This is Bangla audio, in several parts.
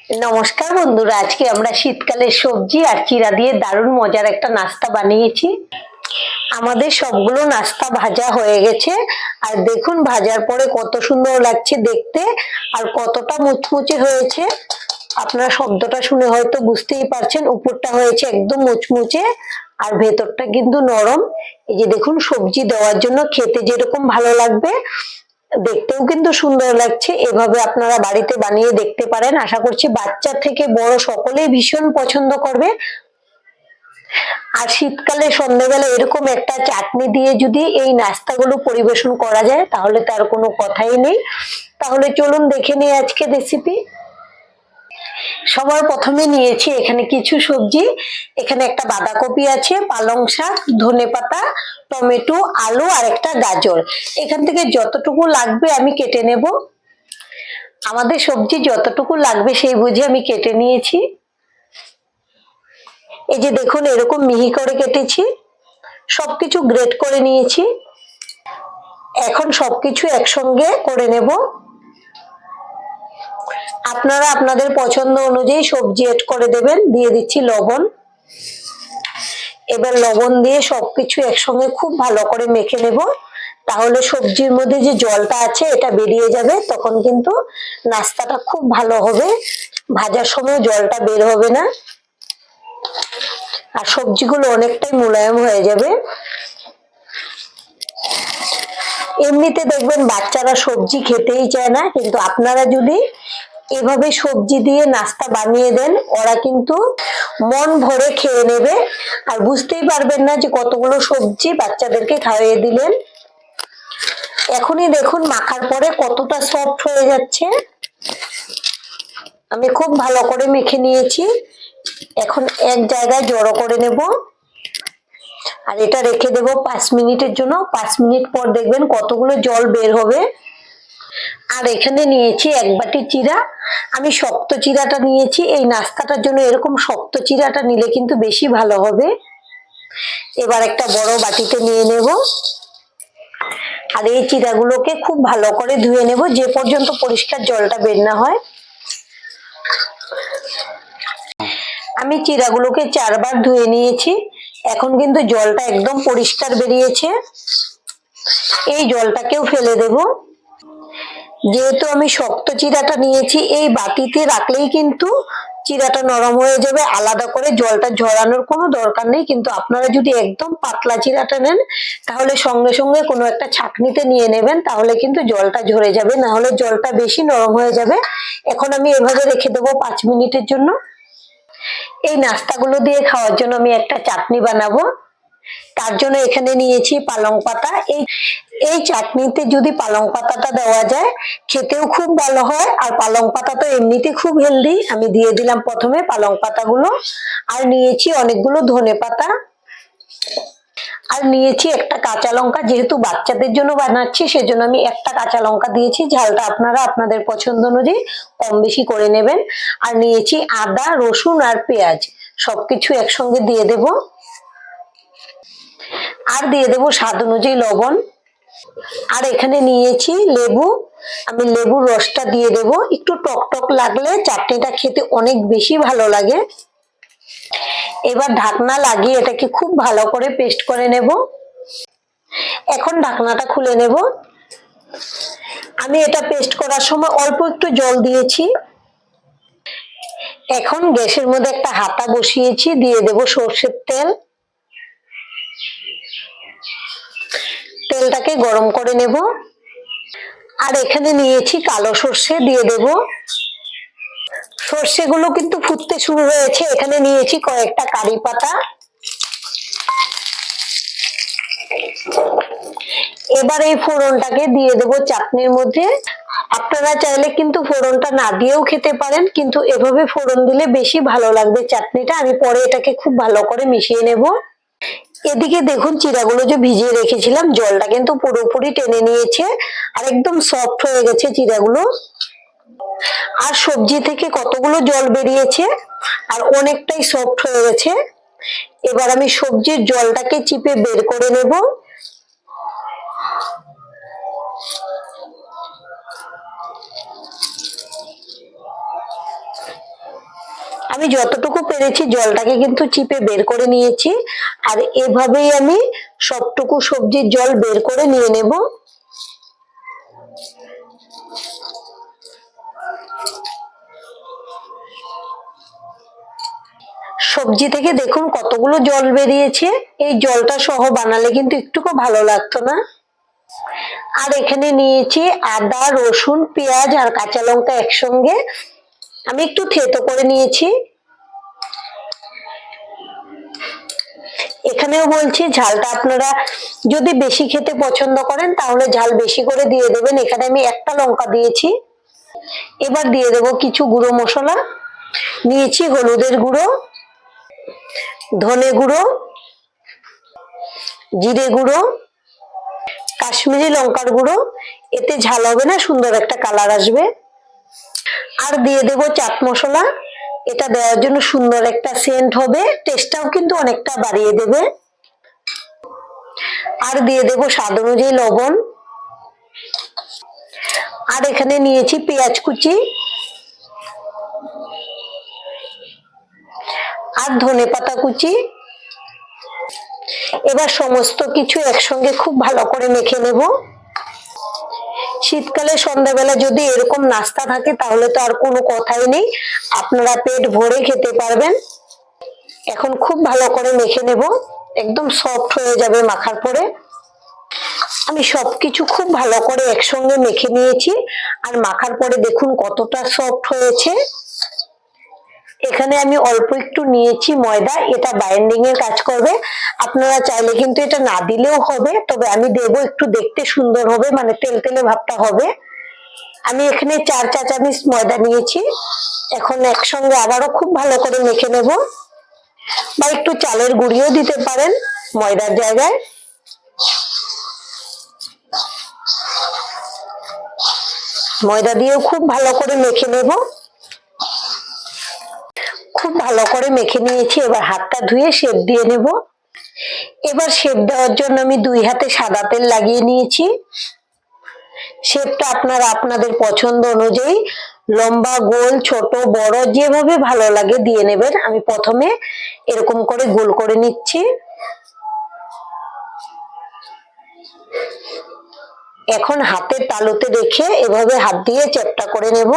নমস্কার বন্ধুরা, আজকে আমরা শীতকালের সবজি আর চিড়া দিয়ে দারুণ মজার একটা নাস্তা বানিয়েছি। আমাদের সবগুলো নাস্তা ভাজা হয়ে গেছে, আর দেখুন ভাজার পরে কত সুন্দর লাগছে দেখতে আর কতটা মুচমুচে হয়েছে। আপনারা শব্দটা শুনে হয়তো বুঝতেই পারছেন, উপরটা হয়েছে একদম মুচমুচে আর ভেতরটা কিন্তু নরম। এই যে দেখুন, সবজি দেওয়ার জন্য খেতে যেরকম ভালো লাগবে দেখতেও কিন্তু সুন্দর লাগছে। এভাবে আপনারা বাড়িতে বানিয়ে দেখতে পারেন, আশা করছি বাচ্চা থেকে বড় সকলেই ভীষণ পছন্দ করবে। আর শীতকালে সন্ধ্যাবেলা এরকম একটা চাটনি দিয়ে যদি এই নাস্তাগুলো পরিবেশন করা যায় তাহলে তার কোনো কথাই নেই। তাহলে চলুন দেখে নিই আজকে রেসিপি। সবার প্রথমে নিয়েছি এখানে কিছু সবজি। এখানে একটা বাঁধাকপি আছে, পালং শাক, ধনেপাতা, টমেটো, আলু আর একটা গাজর। এখান থেকে যতটুকু লাগবে আমি কেটে নেব। আমাদের সবজি যতটুকু লাগবে সেই বুঝে আমি কেটে নিয়েছি। এই যে দেখুন, এরকম মিহি করে কেটেছি, সবকিছু গ্রেট করে নিয়েছি। এখন সবকিছু একসঙ্গে করে নেব। আপনারা আপনাদের পছন্দ অনুযায়ী সবজি এড করে দেবেন। দিয়ে দিচ্ছি লবণ। এবার লবণ দিয়ে সবকিছু একসঙ্গে খুব ভালো করে মেখে নেব, তাহলে সবজির মধ্যে যে জলটা আছে এটা বেরিয়ে যাবে, তখন কিন্তু নাস্তাটা খুব ভালো হবে। ভাজার সময় জলটা বের হবে না আর সবজিগুলো অনেকটাই মোলায়েম হয়ে যাবে। এমনিতে দেখবেন বাচ্চারা সবজি খেতেই চায় না, কিন্তু আপনারা যদি এভাবে সবজি দিয়ে নাস্তা বানিয়ে দেন ওরা কিন্তু মন ভরে খেয়ে নেবে আর বুঝতেই পারবেন না যে কতগুলো সবজি বাচ্চাদেরকে খাইয়ে দিলেন। এখনই দেখুন মাখার পরে কতটা সফট হয়ে যাচ্ছে। আমি খুব ভালো করে মেখে নিয়েছি। এখন এক জায়গায় জড়ো করে নেব আর এটা রেখে দেব 5 মিনিটের জন্য। 5 মিনিট পর দেখবেন কতগুলো জল বের হবে। আর এখানে নিয়েছি এক বাটি চিড়া। আমি শক্ত চিড়াটা নিয়েছি, এই নাস্তাটার জন্য এরকম শক্ত চিড়াটা নিলে কিন্তু বেশি ভালো হবে। এবার একটা বড় বাটিতে নিয়ে নেব আর এই চিড়াগুলোকে খুব ভালো করে ধুয়ে নেব, যে পর্যন্ত পরিষ্কার জলটা বের না হয়। আমি চিড়াগুলোকে 4 বার ধুয়ে নিয়েছি, এখন কিন্তু জলটা একদম পরিষ্কার বেরিয়েছে। এই জলটাকেও ফেলে দেব। যেহেতু আমি শক্ত চিড়াটা নিয়েছি, এই বাটিতে রাখলেই কিন্তু চিড়াটা নরম হয়ে যাবে, আলাদা করে জলটা ঝরানোর কোনো দরকার নেই। কিন্তু আপনারা যদি একদম পাতলা চিড়াটা নেন তাহলে সঙ্গে সঙ্গে কোনো একটা ছাঁকনিতে নিয়ে নেবেন, তাহলে কিন্তু জলটা ঝরে যাবে, না হলে জলটা বেশি নরম হয়ে যাবে। এখন আমি এভাবে রেখে দেবো 5 মিনিটের জন্য। এই নাস্তাগুলো দিয়ে খাওয়ার জন্য আমি একটা চাটনি বানাবো। তার জন্য এখানে নিয়েছি পালং পাতা। এই চাটনিতে যদি পালং পাতাটা দেওয়া যায় খেতেও খুব ভালো হয়, আর পালং পাতা তো এমনিতে খুব হেলদি। আমি দিয়ে দিলাম প্রথমে পালং পাতাগুলো, আর নিয়েছি অনেকগুলো ধনে পাতা, আর নিয়েছি একটা কাঁচা লঙ্কা। যেহেতু বাচ্চাদের জন্য বানাচ্ছি সেজন্য আমি একটা কাঁচা লঙ্কা দিয়েছি। ঝালটা আপনারা আপনাদের পছন্দ অনুযায়ী কম বেশি করে নেবেন। আর নিয়েছি আদা, রসুন আর পেঁয়াজ, সবকিছু একসঙ্গে দিয়ে দেব। আর দিয়ে দেব স্বাদ অনুযায়ী লবণ। আর এখানে নিয়েছি লেবু, আমি লেবুর রসটা দিয়ে দেব। একটু টক টক লাগলে চাটনিটা খেতে অনেক বেশি ভালো লাগে। এবার ঢাকনা লাগিয়ে এটাকে খুব ভালো করে পেস্ট করে নেব। এখন ঢাকনাটা খুলে নেব। আমি এটা পেস্ট করার সময় অল্প একটু জল দিয়েছি। এখন গ্যাসের মধ্যে একটা হাতা বসিয়েছি, দিয়ে দেব সর্ষের তেল। তেলটাকে গরম করে নেব। আর এখানে নিয়েছি কালো সর্ষে, দিয়ে দেব। সর্ষেগুলো কিন্তু ফুটতে শুরু হয়েছে। এখানে নিয়েছি কয়েকটা কারি পাতা। এবার এই ফোড়নটাকে দিয়ে দেব চাটনির মধ্যে। আপনারা চাইলে কিন্তু ফোড়নটা না দিয়েও খেতে পারেন, কিন্তু এভাবে ফোড়ন দিলে বেশি ভালো লাগবে চাটনিটা। আমি পরে এটাকে খুব ভালো করে মিশিয়ে নেব। এদিকে দেখুন, চিড়াগুলো যে ভিজিয়ে রেখেছিলাম জলটা কিন্তু পুরোপুরি টেনে নিয়েছে আর একদম সফট হয়ে গেছে চিড়াগুলো। আর সবজি থেকে কতগুলো জল বেরিয়েছে আর অনেকটাই সফট হয়ে গেছে। এবার আমি সবজির জলটাকে চিপে বের করে নেব। আমি যতটুকু পেরেছি জলটাকে কিন্তু চিপে বের করে নিয়েছি, আর এভাবেই আমি সবটুকু সবজির জল বের করে নিয়ে নেব। সবজি থেকে দেখুন কতগুলো জল বেরিয়েছে। এই জলটা সহ বানালে কিন্তু একটুকু ভালো লাগতো না। আর এখানে নিয়েছি আদা, রসুন, পেঁয়াজ আর কাঁচা লঙ্কা একসঙ্গে আমি একটু থেতো করে নিয়েছি। এখানেও বলছি ঝালটা আপনারা যদি বেশি খেতে পছন্দ করেন তাহলে ঝাল বেশি করে দিয়ে দেবেন। এখানে আমি একটা লঙ্কা দিয়েছি। এবার দিয়ে দেব কিছু গুঁড়ো মশলা। নিয়েছি হলুদের গুঁড়ো, ধনে গুঁড়ো, জিরে গুঁড়ো, কাশ্মীরি লঙ্কার গুঁড়ো। এতে ঝাল হবে না, সুন্দর একটা কালার আসবে। আর দিয়ে দেব চাট মশলা। এটা দেওয়ার জন্য সুন্দর একটা সেন্ট হবে, টেস্টটাও কিন্তু অনেকটা বাড়িয়ে দেবে। আর দিয়ে দেব স্বাদ অনুযায়ী লবণ। আর এখানে নিয়েছি পেঁয়াজ কুচি আর ধনেপাতা কুচি। এবার সমস্ত কিছু একসঙ্গে খুব ভালো করে মেখে নেব। শীতকালে সন্ধ্যাবেলা যদি এরকম নাস্তা থাকে তাহলে তো আর কোনো কথাই নেই, আপনারা পেট ভরে খেতে পারবেন। এখন খুব ভালো করে মেখে নেব, একদম সফট হয়ে যাবে মাখার পরে। আমি সবকিছু খুব ভালো করে একসঙ্গে মেখে নিয়েছি, আর মাখার পরে দেখুন কতটা সফট হয়েছে। এখানে আমি অল্প একটু নিয়েছি ময়দা, এটা বাইন্ডিং এর কাজ করবে। আপনারা চাইলে কিন্তু এটা না দিলেও হবে, তবে আমি দেব, একটু দেখতে সুন্দর হবে, মানে তেলতেলে ভাবটা হবে। আমি এখানে 4 চা চামচ ময়দা নিয়েছি। এখন একসঙ্গে আবারও খুব ভালো করে মেখে নেব, বা একটু চালের গুঁড়িও দিতে পারেন ময়দার জায়গায়। ময়দা দিয়েও খুব ভালো করে মেখে নেব। খুব ভালো করে মেখে নিয়েছি, এবার হাতটা ধুয়ে শেপ দিয়ে নেব। এবার শেপ দেওয়ার জন্য আমি 2 হাতে সাদা তেল লাগিয়ে নিয়েছি। শেপটা আপনারা আপনাদের পছন্দ অনুযায়ী লম্বা, গোল, ছোট, বড় যেভাবে ভালো লাগে দিয়ে নেবেন। আমি প্রথমে এরকম করে গোল করে নিচ্ছি। এখন হাতের তালুতে রেখে এভাবে হাত দিয়ে চ্যাপ্টা করে নেব।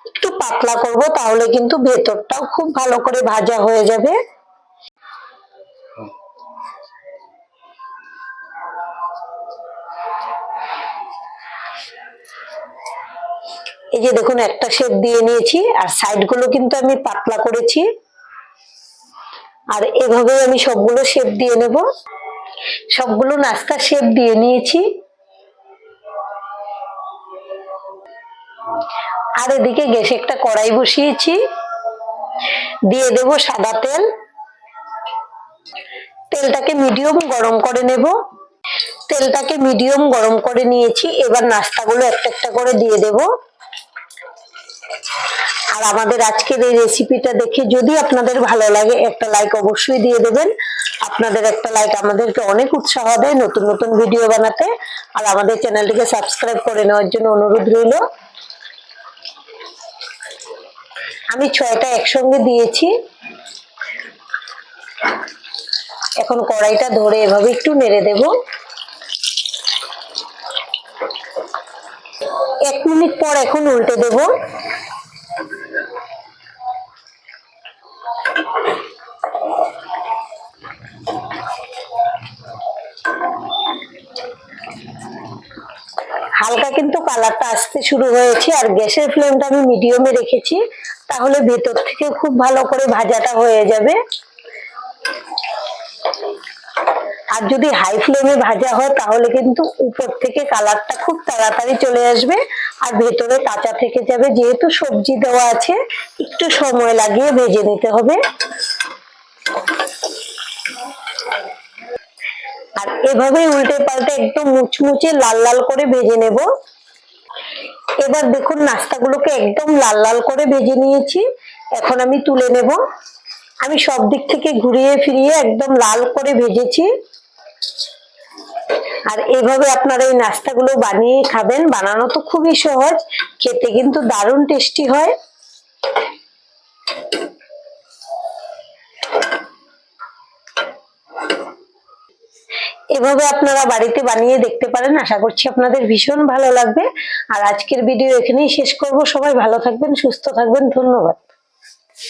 একটু পাতলা করব, তাহলে কিন্তু ভেতরটাও খুব ভালো করে ভাজা হয়ে যাবে। এই যে দেখুন একটা শেপ দিয়ে নিয়েছি, আর সাইড গুলো কিন্তু আমি পাতলা করেছি। আর এভাবে আমি সবগুলো শেপ দিয়ে নেব। সবগুলো নাস্তা শেপ দিয়ে নিয়েছি। আর এদিকে গ্যাসে একটা কড়াই বসিয়েছি, দিয়ে দেব সাদা তেল। তেলটাকে মিডিয়াম গরম করে নেব। তেলটাকে মিডিয়াম গরম করে নিয়েছি। এবার নাস্তাগুলো একটা একটা করে দিয়ে দেব। আর আমাদের আজকের এই রেসিপিটা দেখে যদি আপনাদের ভালো লাগে, একটা লাইক অবশ্যই দিয়ে দেবেন। আপনাদের একটা লাইক আমাদেরকে অনেক উৎসাহ দেয় নতুন নতুন ভিডিও বানাতে। আর আমাদের চ্যানেলটিকে সাবস্ক্রাইব করে নেওয়ার জন্য অনুরোধ রইল। আমি 6টা একসঙ্গে দিয়েছি। এখন কড়াইটা ধরে এভাবে একটু নেড়ে দেব। 1 মিনিট পর এখন উল্টে দেব। হালকা কিন্তু কালারটা আসতে শুরু হয়েছে, আর গ্যাসের ফ্লেমটা আমি মিডিয়ামে রেখেছি, তাহলে ভেতর থেকে খুব ভালো করে ভাজাটা হয়ে যাবে। আর যদি হাই ফ্লেমে ভাজা হয় তাহলে কিন্তু উপর থেকে কালারটা খুব তাড়াতাড়ি চলে আসবে, আর ভেতরে কাঁচা থেকে যাবে। যেহেতু সবজি দেওয়া আছে, একটু সময় লাগিয়ে ভেজে নিতে হবে। আর এভাবেই উল্টে পাল্টে একদম মুচমুচে লাল লাল করে ভেজে নেব। এবার দেখুন নাস্তাগুলোকে একদম লাল লাল করে ভেজে নিয়েছি। এখন আমি তুলে নেব। আমি সব দিক থেকে ঘুরিয়ে ফিরিয়ে একদম লাল করে ভেজেছি। আর এইভাবে আপনারা এই নাস্তাগুলো বানিয়ে খাবেন। বানানো তো খুবই সহজ, খেতে কিন্তু দারুণ টেস্টি হয়। এভাবে আপনারা বাড়িতে বানিয়ে দেখতে পারেন, আশা করছি আপনাদের ভীষণ ভালো লাগবে। আর আজকের ভিডিও এখানেই শেষ করব। সবাই ভালো থাকবেন, সুস্থ থাকবেন, ধন্যবাদ।